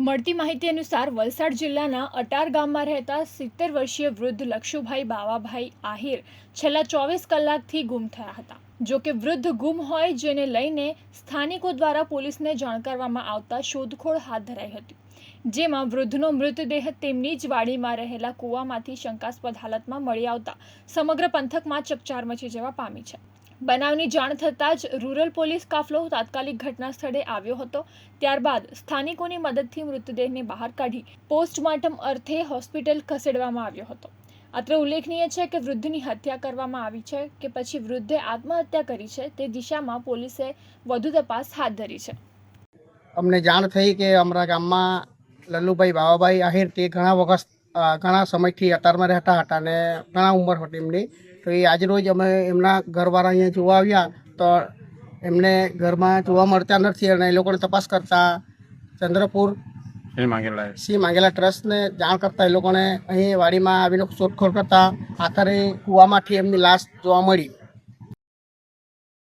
મળતી માહિતી અનુસાર વલસાડ જિલ્લાના અટાર ગામમાં રહેતા 70 વર્ષીય વૃદ્ધ લક્ષુભાઈ બાવાભાઈ આહિર છેલ્લા 24 કલાકથી ગુમ થયા હતા। જો કે વૃદ્ધ ગુમ હોય જેને લઈને સ્થાનિકો દ્વારા પોલીસને જાણ કરવામાં આવતા શોધખોળ હાથ ધરાઈ હતી, જેમાં વૃદ્ધનો મૃતદેહ તેમની જ વાડીમાં રહેલા કૂવામાંથી શંકાસ્પદ હાલતમાં મળી આવતા સમગ્ર પંથકમાં ચકચાર મચી જવા પામી છે। બનાવની જાણ થતાં જ રૂરલ પોલીસ કાફલો તાત્કાલિક ઘટના સ્થળે આવ્યો હતો। ત્યારબાદ સ્થાનિકોની મદદથી મૃતદેહને બહાર કાઢી પોસ્ટમોર્ટમ અર્થે હોસ્પિટલ ખસેડવામાં આવ્યો હતો। અત્રે ઉલ્લેખનીય છે કે વૃદ્ધની હત્યા કરવામાં આવી છે કે પછી વૃદ્ધે આત્મહત્યા કરી છે તે દિશામાં પોલીસે વધુ તપાસ હાથ ધરી છે। અમને જાણ થઈ કે અમારા ગામમાં લલ્લુભાઈ બાવાભાઈ આહિર તે ઘણા સમયથી અટારમાં રહેતા હતા અને ઘણા ઉંમર હતી એમની। તો એ આજરોજ અમે એમના ઘરવાળા અહીંયા જોવા આવ્યા તો એમને ઘરમાં જોવા મળતા નથી અને એ લોકોને તપાસ કરતા ચંદ્રપુર સિંહ માંગેલા ટ્રસ્ટને જાણ કરતા એ લોકોને અહીં વાડીમાં આવીને શોધખોળ કરતા આખરે કૂવામાંથી એમની લાશ જોવા મળી।